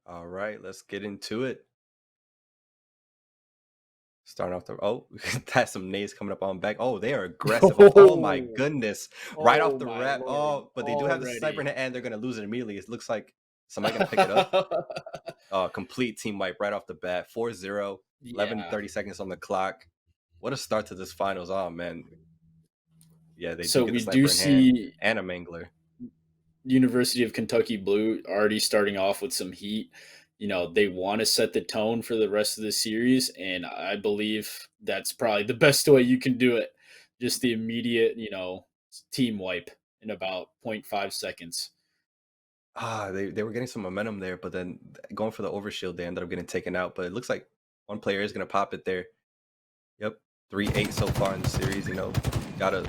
All right, let's get into it. Starting off that's some nades coming up on back. Oh, they are aggressive. Oh my Oh, goodness. Right off oh the my rep. lord, Oh, but they do have the sniper in already. the end. They're gonna lose it immediately. It looks like somebody gonna pick it up. Complete team wipe right off the bat. 4-0, Yeah. 30 seconds on the clock. What a start to this finals. Oh man. Yeah, they do So get the we do sniper in hand see and a mangler. University of Kentucky Blue already starting off with some heat. They want to set the tone for the rest of the series, and I believe that's probably the best way you can do it. Just the immediate, team wipe in about zero point 0.5 seconds. They were getting some momentum there, but then going for the overshield, they ended up getting taken out. But it looks like one player is gonna pop it there. Yep. 3-8 so far in the series, gotta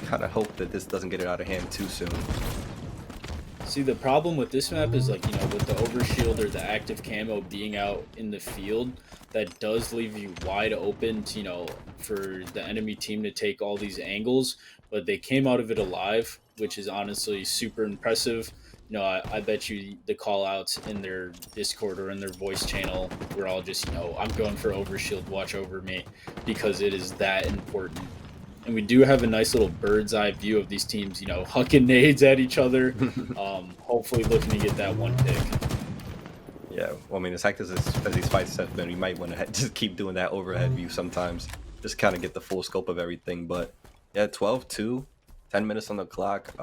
kind of hope that this doesn't get it out of hand too soon. See, the problem with this map is like, with the overshield or the active camo being out in the field, that does leave you wide open to, for the enemy team to take all these angles, but they came out of it alive, which is honestly super impressive. I bet you the call outs in their Discord or in their voice channel were all just, I'm going for overshield, watch over me, because it is that important. And we do have a nice little bird's eye view of these teams, hucking nades at each other. Hopefully, looking to get that one pick. Yeah, well, I mean, as hectic as these fights have been, we might want to just keep doing that overhead view sometimes, just kind of get the full scope of everything. But yeah, 12-2, 10 minutes on the clock.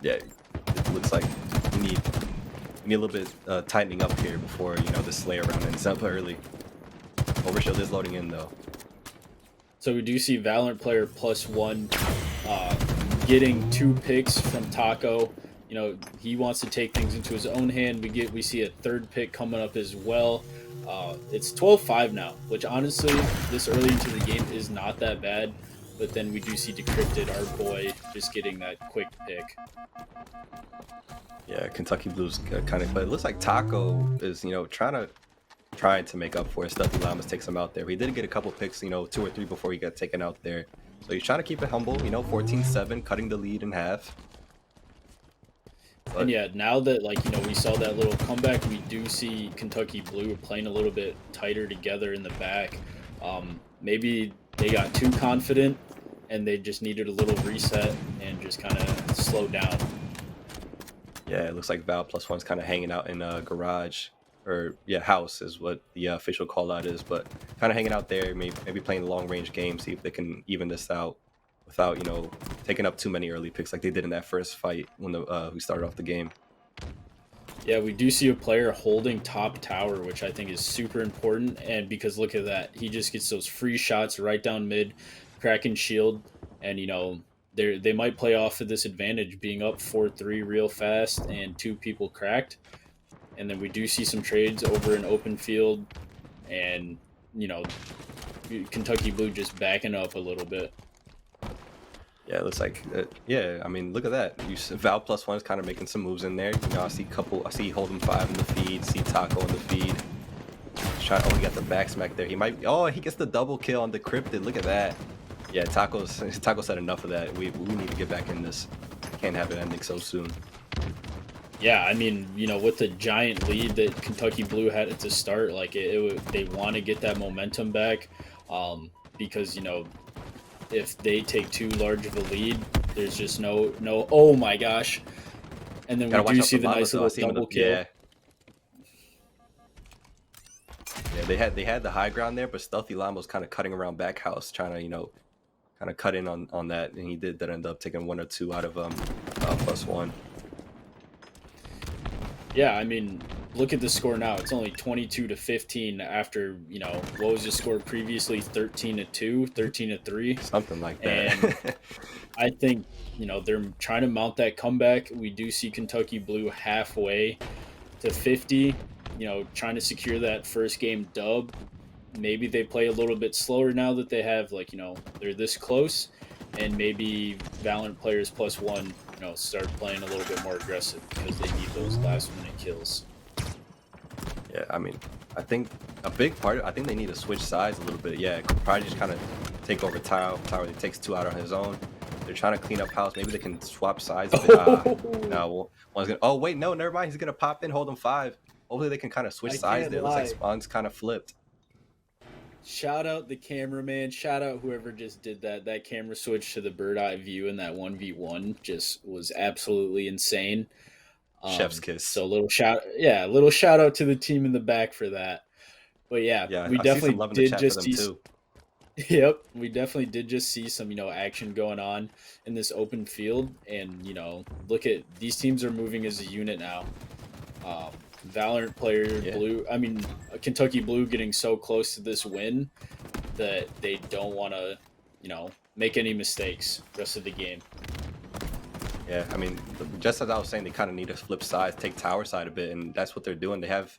Yeah, it looks like we need a little bit tightening up here before the Slayer round ends up early. Overshield is loading in though. So we do see Valorant player +1 uh, getting 2 picks from Taco. He wants to take things into his own hand. We see a third pick coming up as well. It's 12-5 now, which honestly, this early into the game is not that bad. But then we do see Decrypted, our boy, just getting that quick pick. Yeah, Kentucky Blues kind of, but it looks like Taco is trying to make up for it. Stealthy Llamas takes him out there. He did get a couple picks, 2 or 3 before he got taken out there. So he's trying to keep it humble, 14-7, cutting the lead in half. And But yeah, now that we saw that little comeback, we do see Kentucky Blue playing a little bit tighter together in the back. Maybe they got too confident and they just needed a little reset and just kind of slow down. yeah, it looks like Val +1's kind of hanging out in a garage, or yeah, house is what the official call out is. But kind of hanging out there, maybe playing a long range game, see if they can even this out without taking up too many early picks like they did in that first fight when we started off the game. Yeah, we do see a player holding top tower, which I think is super important. And because look at that, he just gets those free shots right down mid, cracking shield, and they might play off of this advantage, being up 4-3 real fast and 2 people cracked. And then we do see some trades over an open field, and you know Kentucky Blue just backing up a little bit. Yeah, it looks like yeah. I mean, look at that. Val +1 is kind of making some moves in there. I see Hold'em 5 in the feed. See Taco in the feed. Oh, he got the back smack there. He might. Oh, he gets the double kill on Decrypted. Look at that. Yeah, Taco said enough of that. We need to get back in this. Can't have it ending so soon. Yeah, I mean, with the giant lead that Kentucky Blue had at the start, they want to get that momentum back, because if they take too large of a lead, there's just no. Oh my gosh! And then we Gotta watch do out see for the llamas nice though. I little see him in the double kill. yeah. Yeah, they had the high ground there, but Stealthy Llama was kind of cutting around back house, trying to kind of cut in on that, and he did that. End up taking 1 or 2 out of +1. Yeah, I mean, look at the score now. It's only 22-15 after, what was the score previously? 13-2, 13-3. Something like And that. I think, they're trying to mount that comeback. We do see Kentucky Blue halfway to 50, trying to secure that first game dub. Maybe they play a little bit slower now that they have, they're this close. And maybe Valorant players +1, start playing a little bit more aggressive because they need those last minute kills. Yeah, I mean, I think a big part. I think they need to switch sides a little bit. Yeah, probably just kind of take over Tower. Tower that takes 2 out on his own. They're trying to clean up house. Maybe they can swap sides a bit. No, one's gonna. Oh wait, no, never mind. He's gonna pop in, hold him 5. Hopefully they can kind of switch I sides can't there. It looks like lie. Spawn's kind of flipped. Shout out the cameraman. Shout out whoever just did that. That camera switch to the bird eye view in that 1v1 just was absolutely insane. Chef's kiss. So little shout out to the team in the back for that. But yeah, Yeah, we I see some definitely love in the did chat for just them see. too. Yep, we definitely did just see some, action going on in this open field, and look at these teams are moving as a unit now. Valorant player Yeah, Blue, I mean Kentucky Blue getting so close to this win that they don't want to, make any mistakes rest of the game. yeah. I mean, just as I was saying, they kind of need to flip sides, take tower side a bit, and that's what they're doing. They have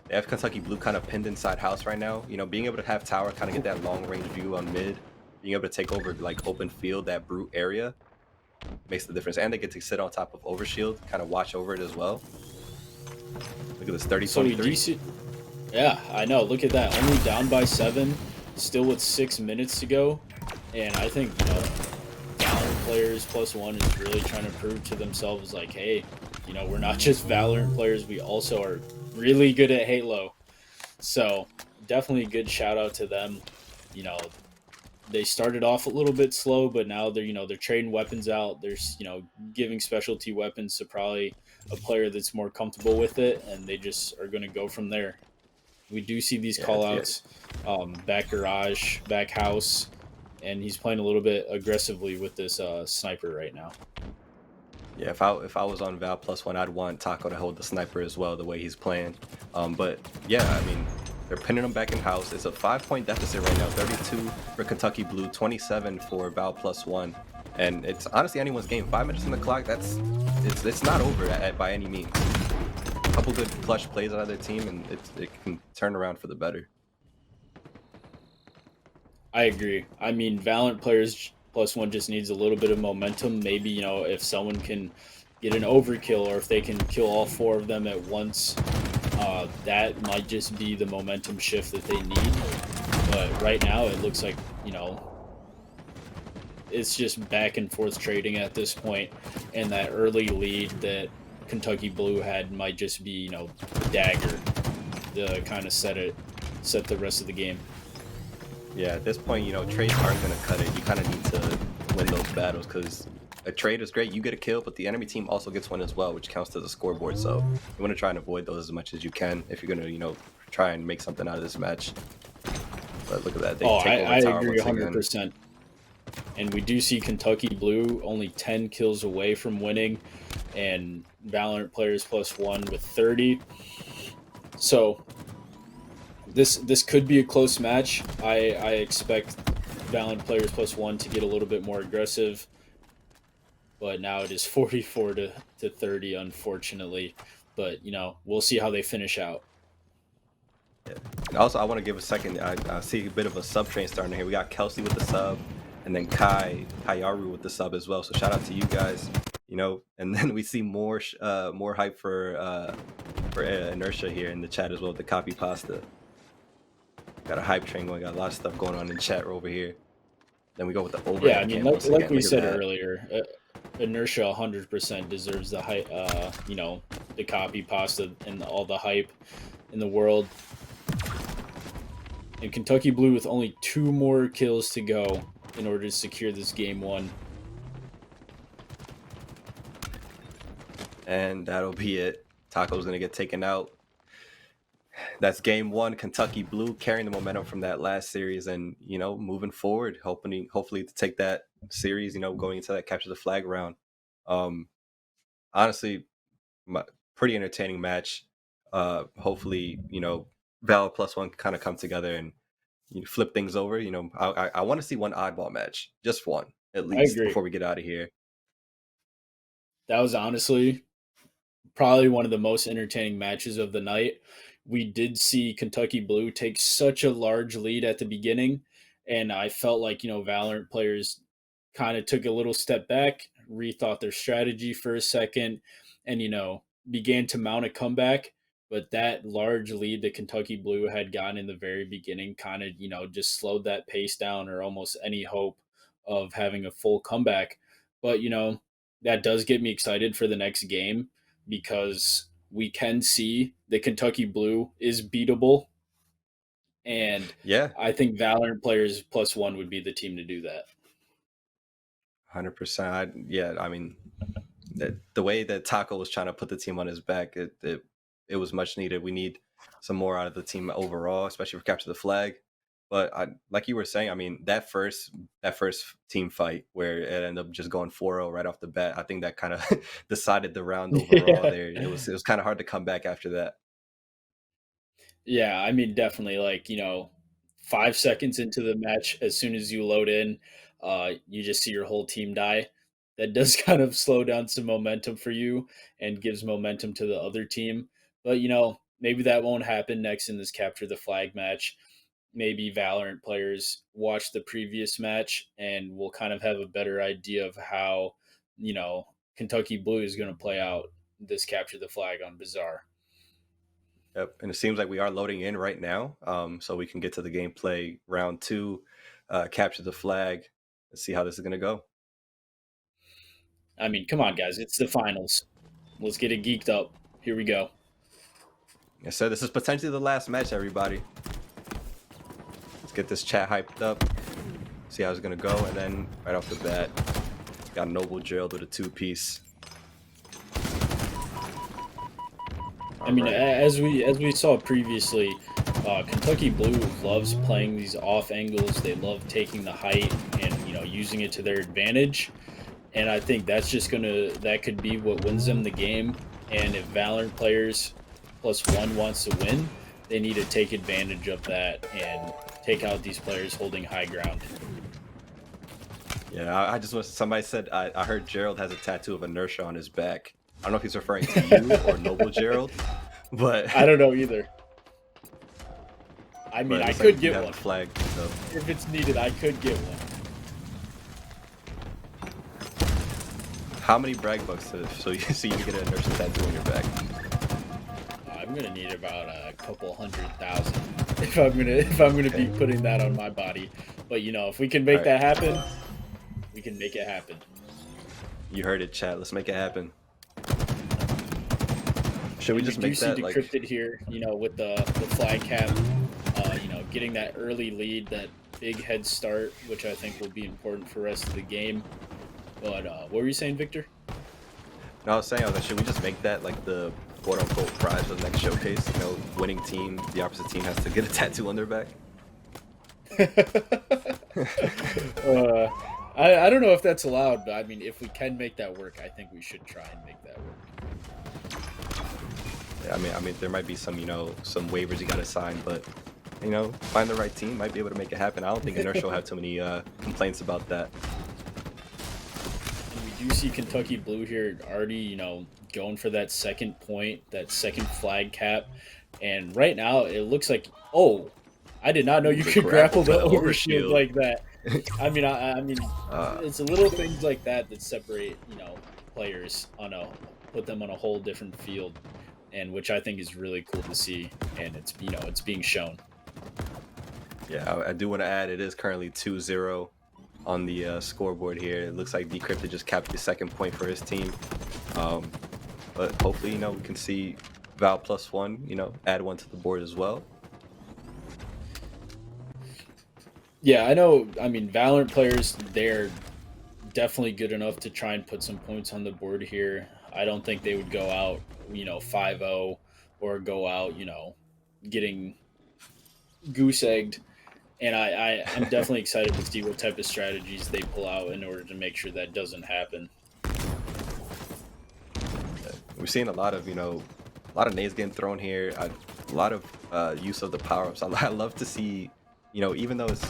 Kentucky Blue kind of pinned inside house right now. Being able to have tower kind of get that long range view on mid, being able to take over like open field, that brute area makes the difference. And they get to sit on top of overshield, kind of watch over it as well. Look at this So we 30-23. DC, yeah, I know. Look at that, only down by 7, still with 6 minutes to go, and I think Valorant players plus one is really trying to prove to themselves, like, hey, we're not just Valorant players, we also are really good at Halo. So definitely a good shout out to them. You know, they started off a little bit slow, but now they're trading weapons out. There's giving specialty weapons to probably a player that's more comfortable with it, and they just are going to go from there. We do see these Yeah, call yeah, outs, back garage, back house, and he's playing a little bit aggressively with this sniper right now. yeah. If I was on Val plus one, I'd want Taco to hold the sniper as well, the way he's playing. But yeah, I mean, they're pinning him back in house. It's a 5-point deficit right now. 32 for Kentucky Blue, 27 for Val plus one, and it's honestly anyone's game. 5 minutes on the clock. It's not over by any means. A couple good clutch plays on their team, and it can turn around for the better. I agree. I mean, Valorant players plus one just needs a little bit of momentum. Maybe, if someone can get an overkill or if they can kill all four of them at once, that might just be the momentum shift that they need. But right now, it looks like, it's just back and forth trading at this point, and that early lead that Kentucky Blue had might just be, the dagger to kind of set the rest of the game. Yeah, at this point, trades aren't going to cut it. You kind of need to win those battles because a trade is great. You get a kill, but the enemy team also gets one as well, which counts as a scoreboard. So you want to try and avoid those as much as you can if you're going to, try and make something out of this match. But look at that. They Oh, take over I tower agree once again. 100%. And we do see Kentucky Blue only 10 kills away from winning, and Valorant players plus one with 30. So this could be a close match. I expect Valorant players plus one to get a little bit more aggressive, but now it is 44 to 30, unfortunately. But we'll see how they finish out. Yeah. And also, I want to give a second. I see a bit of a sub train starting here. We got Kelsey with the sub, and then Kayaru with the sub as well. So shout out to you guys. And then we see more hype for Inertia here in the chat as well. The copy pasta. Got a hype train going. Got a lot of stuff going on in chat over here. Then we go with the Yeah, I overhead mean, cam like, once like again. we Look at said that. earlier, Inertia 100% deserves the hype. The copy pasta and all the hype in the world. And Kentucky Blue with only 2 more kills to go in order to secure this game one. And that'll be it. Taco's gonna get taken out. That's game one. Kentucky Blue carrying the momentum from that last series, and moving forward, hopefully to take that series. Going into that capture the flag round. Um, Honestly, pretty entertaining match. Hopefully, Val plus one kind of come together and flip things over. I want to see one oddball match, just one at I least, agree. before we get out of here. That was honestly probably one of the most entertaining matches of the night. We did see Kentucky Blue take such a large lead at the beginning, and I felt like, Valorant players kind of took a little step back, rethought their strategy for a second, and, began to mount a comeback. But that large lead that Kentucky Blue had gotten in the very beginning kind of, just slowed that pace down or almost any hope of having a full comeback. But, that does get me excited for the next game because we can see the Kentucky Blue is beatable, and Yeah, I think Valorant players +1 would be the team to do that. 100%. Yeah, I mean, the way that Taco was trying to put the team on his back, it was much needed. We need some more out of the team overall, especially for capture the flag. But like you were saying, I mean, that first team fight where it ended up just going 4-0 right off the bat, I think that kind of decided the round overall. Yeah. There, it was kind of hard to come back after that. Yeah, I mean, definitely, like, 5 seconds into the match, as soon as you load in, you just see your whole team die. That does kind of slow down some momentum for you and gives momentum to the other team. But, maybe that won't happen next in this capture the flag match. Maybe Valorant players watch the previous match and will kind of have a better idea of how, Kentucky Blue is going to play out this capture the flag on Bazaar. Yep, and it seems like we are loading in right now, so we can get to the gameplay round two, capture the flag, and see how this is gonna go. I mean, come on, guys, it's the finals. Let's get it geeked up. Here we go. I said this is potentially the last match, everybody. Let's get this chat hyped up, see how it's gonna go, and then right off the bat, got Noble Gerald with a two-piece. I All mean, right. as we saw previously, Kentucky Blue loves playing these off angles. They love taking the height and using it to their advantage. And I think that could be what wins them the game. And if Valorant players +1 wants to win, they need to take advantage of that and take out these players holding high ground. Yeah, I just want somebody said I heard Gerald has a tattoo of inertia on his back. I don't know if he's referring to you or Noble Gerald, but I don't know either. I mean, but it I looks like could you get have one the flag. So if it's needed. I could get one. how many brag bucks so you get an inertia tattoo on your back? I'm gonna need about a couple 100,000 if I'm gonna be Okay. putting that on my body. But if we can All make right. that happen, we can make it happen. You heard it, chat. Let's make it happen. Should we And we just do make see that like decrypted here, with the flag cap, getting that early lead, that big head start, which I think will be important for the rest of the game. But what were you saying, Victor? no, I was like, should we just make that like the quote unquote prize for the next showcase? You know, winning team, the opposite team has to get a tattoo on their back. uh, I don't know if that's allowed, but I mean, if we can make that work, I think we should try and make that work. Yeah, I mean, there might be some, some waivers you got to sign, but find the right team, might be able to make it happen. I don't think Inertia will have too many complaints about that. And we do see Kentucky Blue here already, going for that second point, that second flag cap. And right now, it looks like, oh, I did not know Ooh, you the could grapple grapple for the the overshield overshield. like that. I mean, uh, it's little things like that separate, players put them on a whole different field, and which I think is really cool to see. And it's being shown. yeah, I do want to add it is currently 2-0 on the scoreboard here. It looks like Decrypted just capped the second point for his team. Um, but hopefully, we can see Val +1, add one to the board as well. Yeah, I know. I mean, Valorant players, they're definitely good enough to try and put some points on the board here. I don't think they would go out, 5-0 or go out, getting goose egged. And I'm definitely excited to see what type of strategies they pull out in order to make sure that doesn't happen. We're seeing a lot of, a lot of nades getting thrown here. A lot of use of the power-ups. I love to see, even though it's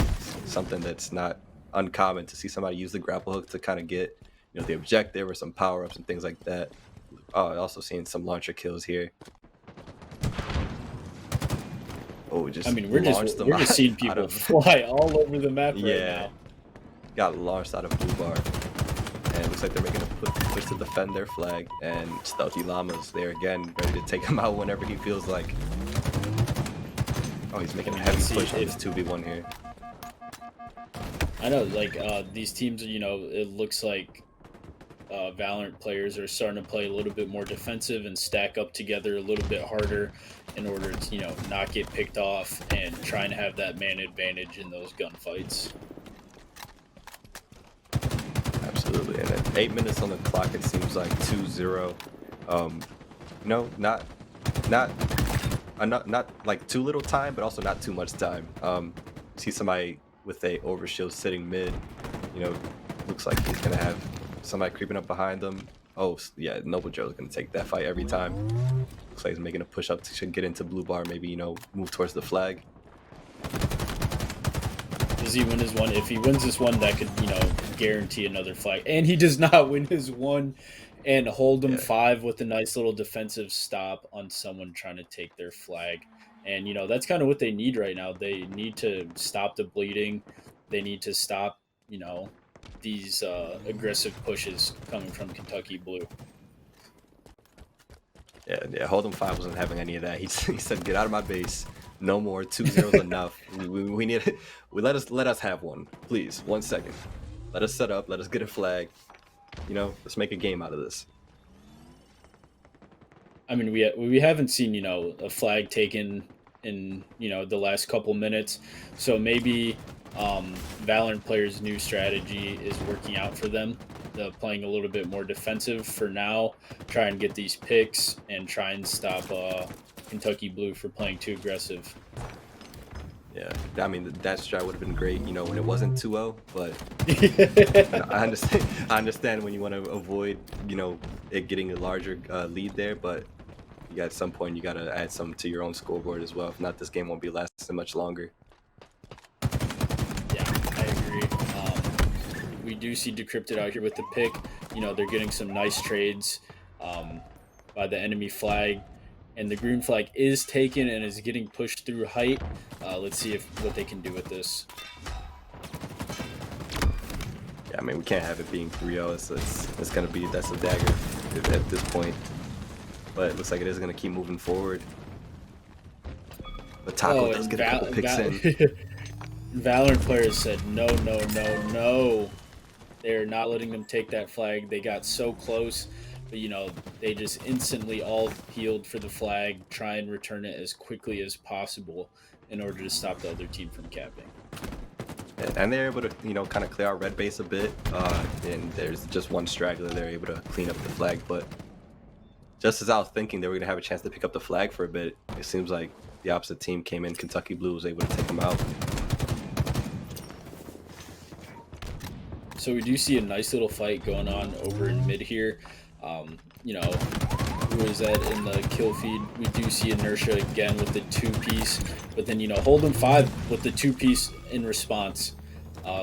something that's not uncommon to see somebody use the grapple hook to kind of get, the objective or some power-ups and things like that. Also seeing some launcher kills here. Oh, I just mean, we're just launched them we're just seeing out people of, fly all over the map right yeah, now. got launched out of blue bar. And it looks like they're making a push to defend their flag. And Stealthy Llama's there again, ready to take him out whenever he feels like. Oh, he's making a heavy Let's see push on if this 2v1 here. I know, like these teams, it looks like Valorant players are starting to play a little bit more defensive and stack up together a little bit harder in order to, not get picked off and try and have that man advantage in those gunfights. Absolutely. And at 8 minutes on the clock, it seems like 2-0. Um, no, not not like too little time, but also not too much time. See somebody with a overshield sitting mid. You know, looks like he's gonna have somebody creeping up behind them. Oh, yeah, Noble Joe's gonna take that fight every time. Looks like he's making a push up to get into blue bar. Maybe move towards the flag. Does he win his one? If he wins this one, that could, guarantee another flag. And he does not win his one and hold him Yeah, 5 with a nice little defensive stop on someone trying to take their flag. And, that's kind of what they need right now. They need to stop the bleeding. They need to stop, these aggressive pushes coming from Kentucky Blue. yeah. Hold'em 5 wasn't having any of that. He said, "Get out of my base. No more. 2-0's enough. We need it. Let us have one, please. 1 second. Let us set up. Let us get a flag. Let's make a game out of this." I mean, we haven't seen a flag taken in the last couple minutes, so maybe Valorant players' new strategy is working out for them. They're playing a little bit more defensive for now, try and get these picks and try and stop Kentucky Blue for playing too aggressive. Yeah, I mean that strat would have been great, when it wasn't 2-0. But I understand. I understand when you want to avoid, it getting a larger lead there. But at some point, you gotta add some to your own scoreboard as well. If not, this game won't be lasting much longer. Yeah, I agree. We do see Decrypted out here with the pick. They're getting some nice trades by the enemy flag. And the green flag is taken and is getting pushed through height. Let's see what they can do with this. Yeah, I mean we can't have it being 3-0. It's gonna be that's a dagger at this point. But it looks like it is gonna keep moving forward. But Taco does get a couple picks in. Valorant players said no, no, no, no. They're not letting them take that flag. They got so close, but they just instantly all healed for the flag, try and return it as quickly as possible in order to stop the other team from capping. And they're able to, kind of clear out red base a bit. And there's just one straggler. They're able to clean up the flag. But just as I was thinking they were going to have a chance to pick up the flag for a bit, it seems like the opposite team came in. Kentucky Blue was able to take them out. So we do see a nice little fight going on over in mid here. Who is that in the kill feed? We do see Inertia again with the 2-piece, but then Hold'em 5 with the 2-piece in response.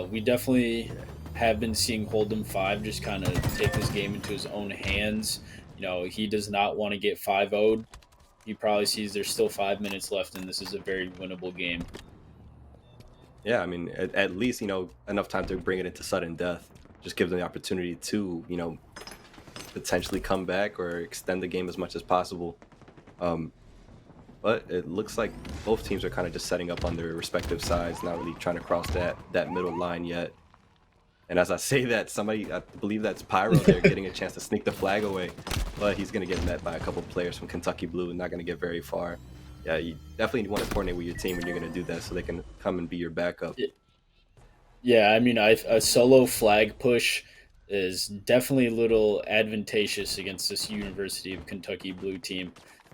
We definitely have been seeing Hold'em 5 just kind of take this game into his own hands. He does not want to get 5-0'd. He probably sees there's still 5 minutes left, and this is a very winnable game. Yeah, I mean, at least, enough time to bring it into sudden death. Just give them the opportunity to, potentially come back or extend the game as much as possible. But it looks like both teams are kind of just setting up on their respective sides, not really trying to cross that middle line yet. And as I say that, somebody, I believe that's Pyro there, getting a chance to sneak the flag away. But he's going to get met by a couple players from Kentucky Blue and not going to get very far. Yeah, you definitely want to coordinate with your team when you're going to do that so they can come and be your backup. Yeah, I mean, a solo flag push is definitely a little advantageous against this University of Kentucky Blue team.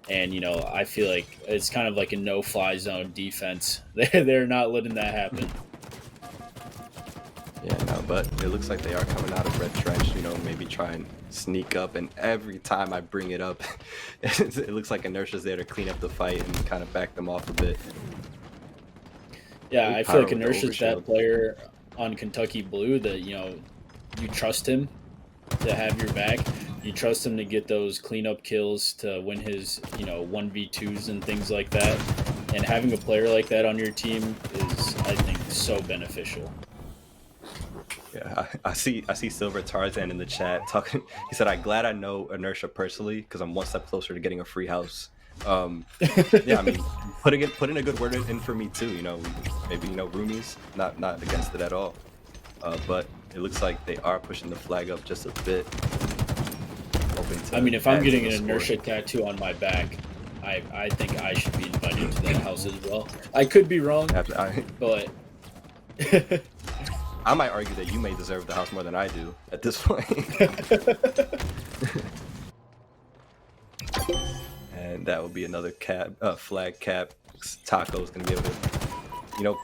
And, I feel like it's kind of like a no-fly zone defense. They're not letting that happen. Yeah, no, but it looks like they are coming out of red trench, maybe try and sneak up. And every time I bring it up, it looks like Inertia's there to clean up the fight and kind of back them off a bit. Yeah, I feel like Inertia's that player on Kentucky Blue that, you trust him to have your back. You trust him to get those cleanup kills to win his, 1v2s and things like that. And having a player like that on your team is, I think, so beneficial. Yeah, I see Silver Tarzan in the chat talking. He said, "I'm glad I know Inertia personally because I'm one step closer to getting a free house." Yeah, I mean, putting a good word in for me too. Maybe roomies, not against it at all. But it looks like they are pushing the flag up just a bit. hoping to. I mean, if I'm add to getting the an score. inertia tattoo on my back, I think I should be invited to that house as well. I could be wrong, but I might argue that you may deserve the house more than I do at this point. And that would be another flag cap. Taco's gonna be able to,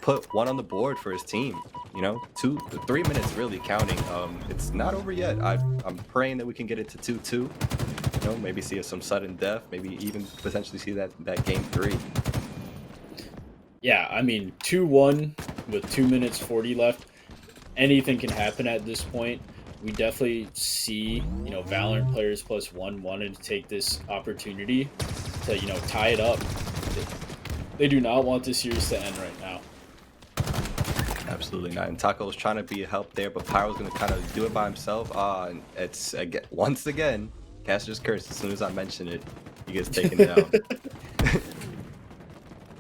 put one on the board for his team. 3 minutes really counting. It's not over yet. I'm praying that we can get it to 2-2. Maybe see some sudden death. Maybe even potentially see that game 3. yeah, I mean, 2-1 with 2 minutes 40 left. Anything can happen at this point. We definitely see, Valorant players +1 wanted to take this opportunity to, tie it up. They do not want this series to end right now. Absolutely not. And Taco's trying to be a help there, but Pyro's going to kind of do it by himself. And it's, again, once again, Caster's Curse. As soon as I mention it, he gets taken down.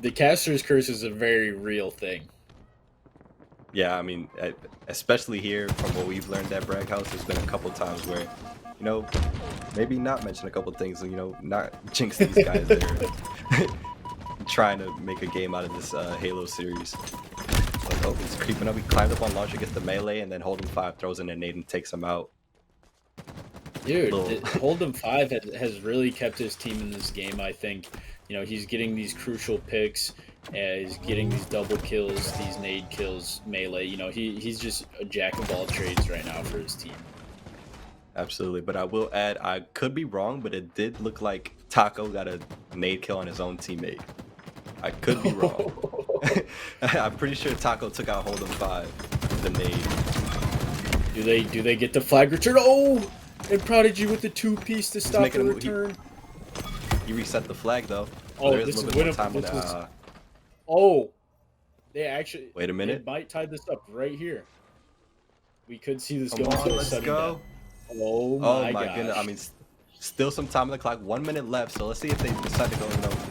The Caster's Curse is a very real thing. Yeah, I mean, especially here from what we've learned at Bragg House, there's been a couple times where, maybe not mention a couple things, not jinx these guys that are trying to make a game out of this Halo series. But, oh, he's creeping up. He climbed up on launcher, gets the melee, and then Hold'em 5 throws in a nade and takes him out. Dude, Hold'em 5 has really kept his team in this game, I think. He's getting these crucial picks. He's getting these double kills, these nade kills, melee. He's just a jack of all trades right now for his team. Absolutely, but I will add, I could be wrong, but it did look like Taco got a nade kill on his own teammate. I could be wrong. I'm pretty sure Taco took out Hold'em 5 with the nade. Do they get the flag return? Oh! And Prodigy with the 2-piece to stop the return. He reset the flag though. Oh, this is winnable. Oh, they actually. Wait a minute. They might tie this up right here. We could see this Come going on, to a let's sudden go. death. Oh my goodness. I mean, still some time on the clock. 1 minute left. So let's see if they decide to go,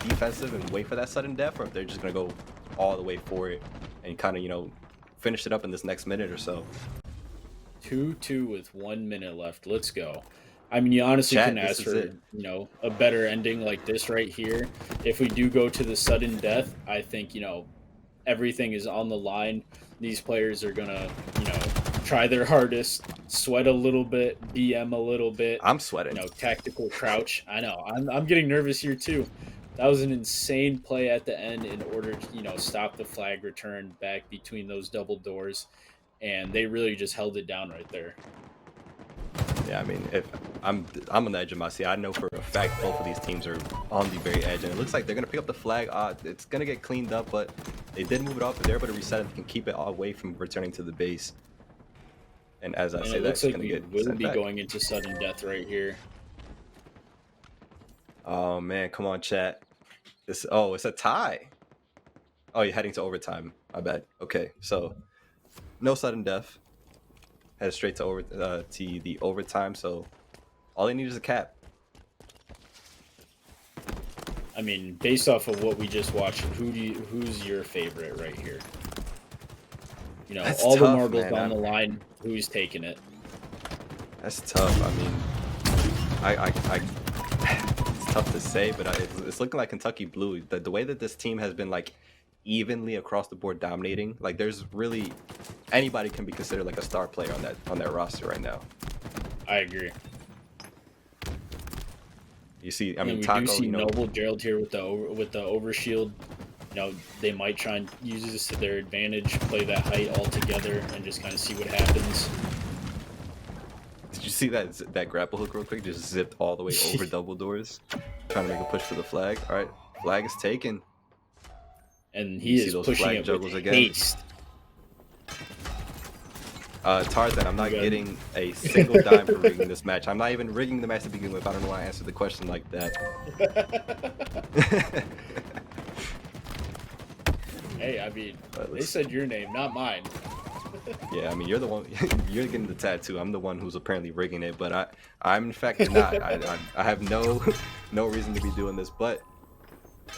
defensive and wait for that sudden death, or if they're just gonna go all the way for it and kind of, finish it up in this next minute or so. 2-2 with 1 minute left. Let's go. I mean, you honestly couldn't ask for, a better ending like this right here. If we do go to the sudden death, I think, everything is on the line. These players are going to, try their hardest, sweat a little bit, BM a little bit. I'm sweating. Tactical crouch. I know. I'm getting nervous here too. That was an insane play at the end in order to, stop the flag return back between those double doors. And they really just held it down right there. Yeah, I mean, if I'm on the edge of my seat. I know for a fact both of these teams are on the very edge, and it looks like they're gonna pick up the flag. It's gonna get cleaned up, but they did move it off. If they're able to reset it, they can keep it away from returning to the base. And as I say, that's gonna get we'll sent be back. going into sudden death right here. Oh man, come on, chat. It's a tie. Oh, you're heading to overtime. I bet. Okay, so no sudden death. Head straight to the overtime. So all they need is a cap. I mean, based off of what we just watched, who's your favorite right here? That's all tough, the marbles man. on the line. Who's taking it? That's tough. I mean, it's tough to say, but it's looking like Kentucky Blue. The way that this team has been like evenly across the board dominating, like there's really anybody can be considered like a star player on that roster right now. I agree. You see, I And mean, we Taco, do see Noble Gerald here with the overshield. They might try and use this to their advantage, play that height all together, and just kind of see what happens. Did you see that grapple hook real quick? Just zipped all the way over double doors, trying to make a push for the flag. All right, flag is taken. And he is pushing it with haste. Tarzan, I'm not getting a single dime for rigging this match. I'm not even rigging the match to begin with. I don't know why I answered the question like that. Hey, I mean, they said your name, not mine. Yeah, I mean, you're the one. You're getting the tattoo. I'm the one who's apparently rigging it, but I'm in fact not. I have no reason to be doing this, but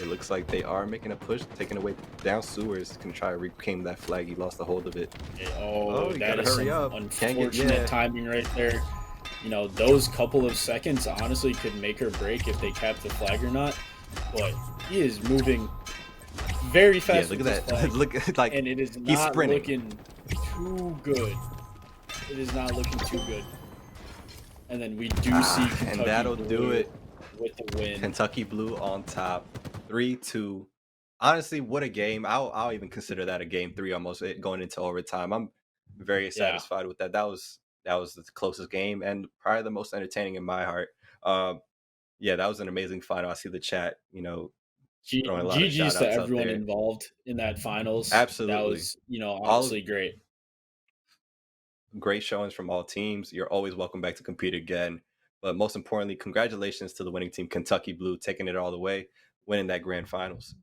it looks like they are making a push, taking away down sewers. Can try to reclaim that flag. He lost the hold of it. Oh, that is some unfortunate timing right there. those couple of seconds honestly could make or break if they cap the flag or not. But he is moving very Yeah, fast look with at this that. flag, Look at like and it is he's not sprinting. looking too good. It is not looking too good. And then we do see And Kentucky that'll do Blue it. with the win. Kentucky Blue on top, 3-2. Honestly, what a game! I'll even consider that a game three, almost going into overtime. I'm very Yeah. satisfied with that. That was the closest game and probably the most entertaining in my heart. Yeah, that was an amazing final. I see the chat, throwing a lot of shout GG's to outs out everyone there. involved in that finals. That Absolutely. was, All honestly great. great showings from all teams. You're always welcome back to compete again. But most importantly, congratulations to the winning team, Kentucky Blue, taking it all the way, winning that grand finals.